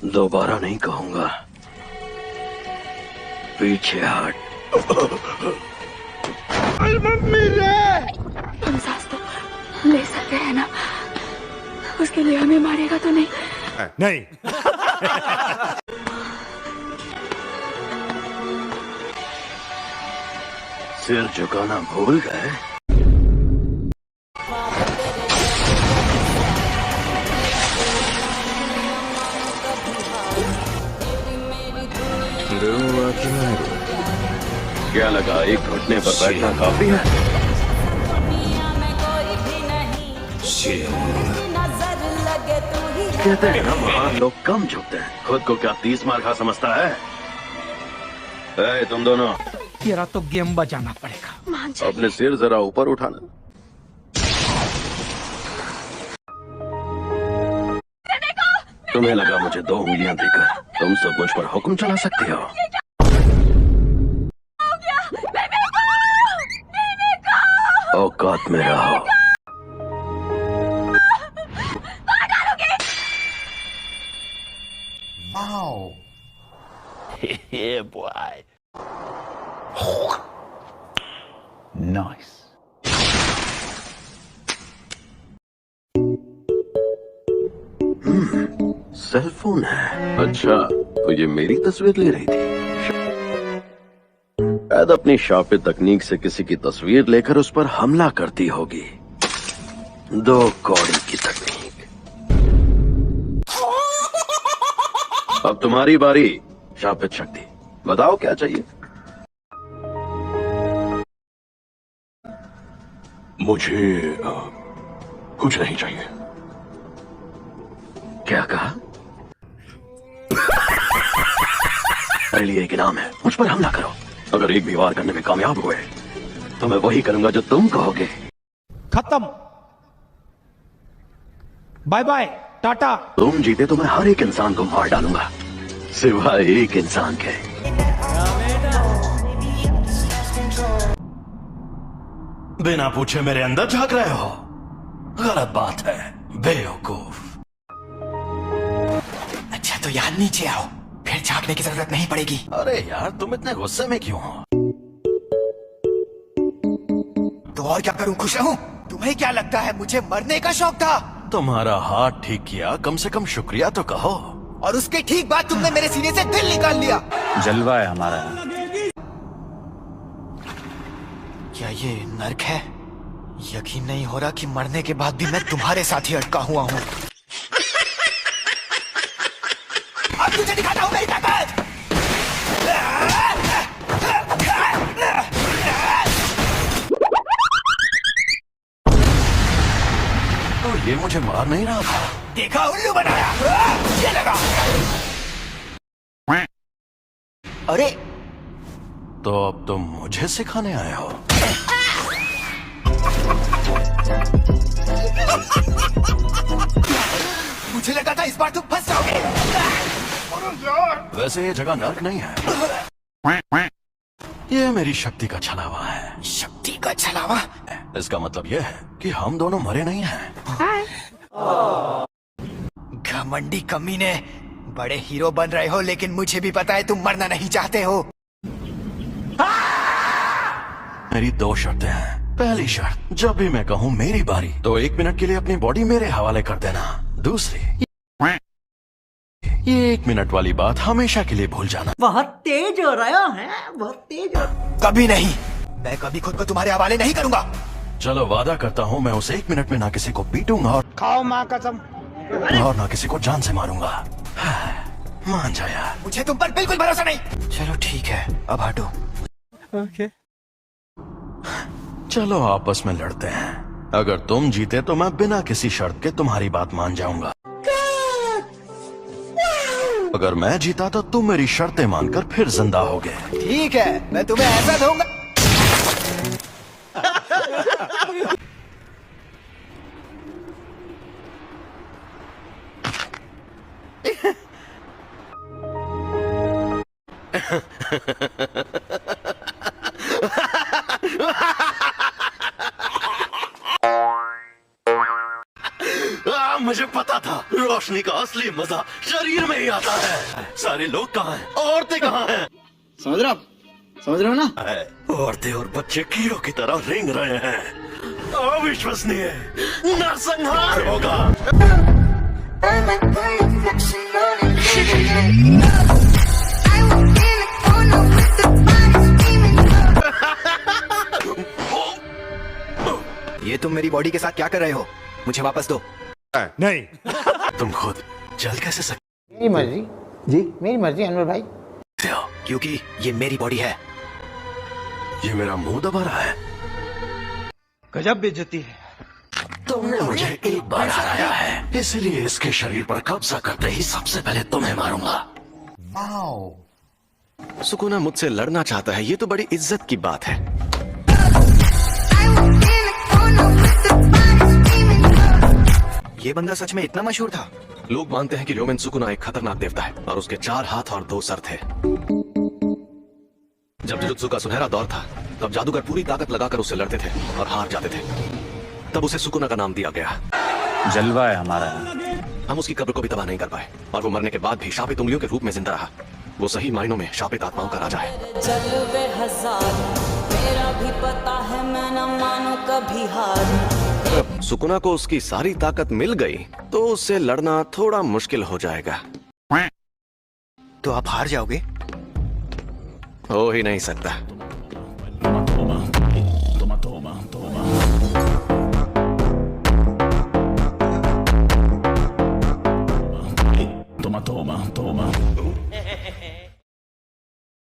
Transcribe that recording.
दोबारा नहीं कहूंगा। पीछे हट। तुम सांस तो ले सकते हैं ना? उसके लिए हमें मारेगा तो नहीं? नहीं। सिर झुकाना भूल गए? क्या लगा एक घुटने पर बैठना काफी है? कहते हैं ना महान लोग कम झुकते हैं। खुद को क्या 30 मार खा समझता है? तुम दोनों, तेरा तो गेम बजाना पड़ेगा। मान जाइए। अपने सिर जरा ऊपर उठाना। तुम्हें लगा मुझे 2 उंगलियां देकर तुम सब मुझ पर हुक्म चला सकते हो? औकात में रहो। Yeah, boy. Nice. Cell phone है। अच्छा, तो ये मेरी तस्वीर ले रही थी। शायद अपनी शापित तकनीक से किसी की तस्वीर लेकर उस पर हमला करती होगी। 2 कौड़ी की तकनीक। अब तुम्हारी बारी शापित शक्ति। बताओ क्या चाहिए? मुझे कुछ नहीं चाहिए। क्या कहा? मेरे लिए एक इनाम है, मुझ पर हमला करो। अगर एक भी वार करने में कामयाब हुए तो मैं वही करूंगा जो तुम कहोगे। खत्म। Bye bye, tata. तुम जीते तो मैं हर एक इंसान को मार डालूंगा, सिवाय एक इंसान के। बिना पूछे मेरे अंदर झांक रहे हो? गलत बात है, बेवकूफ। अच्छा तो यहाँ नीचे आओ, फिर झांकने की जरूरत नहीं पड़ेगी। अरे यार, तुम इतने गुस्से में क्यों हो? तो और क्या करूँ, खुश रहूं? तुम्हें क्या लगता है मुझे मरने का शौक था? तुम्हारा हाथ ठीक किया, कम से कम शुक्रिया तो कहो। और उसके ठीक बाद तुमने मेरे सीने से दिल निकाल लिया। जलवा है हमारा। क्या ये नर्क है? यकीन नहीं हो रहा कि मरने के बाद भी मैं तुम्हारे साथ ही अटका हुआ हूँ। अब तुझे दिखाता हूँ मेरी ताकत। तो ये मुझे मार नहीं रहा था। देखा, उल्लू बनाया। ये लगा। अरे तो अब तुम मुझे सिखाने आए हो? मुझे लगा था इस बार तुम फंस जाओगे। वैसे ये जगह नर्क नहीं है, ये मेरी शक्ति का छलावा है। शक्ति का छलावा? इसका मतलब ये है कि हम दोनों मरे नहीं हैं। घमंडी कमीने, बड़े हीरो बन रहे हो, लेकिन मुझे भी पता है तुम मरना नहीं चाहते हो। मेरी 2 शर्तें हैं। पहली शर्त, जब भी मैं कहूँ मेरी बारी, तो 1 मिनट के लिए अपनी बॉडी मेरे हवाले कर देना। दूसरी, ये 1 मिनट वाली बात हमेशा के लिए भूल जाना। बहुत तेज हो रहा है, बहुत तेज हो। कभी नहीं, मैं कभी खुद को तुम्हारे हवाले नहीं करूंगा। चलो वादा करता हूँ, मैं उस 1 मिनट में ना किसी को पीटूंगा खाओ माँ कसम। और ना किसी को जान से मारूंगा। मान जा यार। मुझे तुम पर बिल्कुल भरोसा नहीं। चलो ठीक है, अब हटो। ओके। चलो आपस में लड़ते हैं। अगर तुम जीते तो मैं बिना किसी शर्त के तुम्हारी बात मान जाऊंगा। अगर मैं जीता तो तुम मेरी शर्तें मानकर फिर जिंदा होगे। ठीक है, मैं तुम्हें ऐसा दूंगा। मुझे पता था। रोशनी का असली मजा शरीर में ही आता है। सारे लोग कहाँ हैं? औरतें कहाँ हैं? समझ रहे हो ना? औरतें और बच्चे कीड़ों की तरह रेंग रहे हैं। अविश्वसनीय नरसंहार होगा। ये तुम मेरी बॉडी के साथ क्या कर रहे हो? मुझे वापस दो। नहीं। तुम खुद चल कैसे सकते मेरी मर्जी जी, मेरी मर्जी अनवर भाई। हो? क्योंकि ये मेरी बॉडी है। ये मेरा मुंह दबा रहा है। गजब बेइज्जती है। तुमने मुझे एक बार हराया है, इसलिए इसके शरीर पर कब्जा करते ही सबसे पहले तुम्हें मारूंगा। सुकुना मुझसे लड़ना चाहता है, ये तो बड़ी इज्जत की बात है। ये बंदा सच में इतना मशहूर था? लोग मानते हैं कि र्योमेन सुकुना एक खतरनाक देवता है और उसके 4 हाथ और 2 सर थे। जब जुजुत्सु का सुनहरा दौर था, तब जादूगर पूरी ताकत लगाकर उससे लड़ते थे और हार जाते थे। तब उसे सुकुना का नाम दिया गया। जलवा है हमारा। हम उसकी कब्र को भी तबाह नहीं कर पाए और वो मरने के बाद भी शापित उंगलियों के रूप में जिंदा रहा। वो सही मायनों में शापित आत्माओं का राजा है। जलवे हजार मेरा भी पता है, मैं न मानू कभी हार। जब सुकुना को उसकी सारी ताकत मिल गई तो उससे लड़ना थोड़ा मुश्किल हो जाएगा। तो आप हार जाओगे? हो ही नहीं सकता।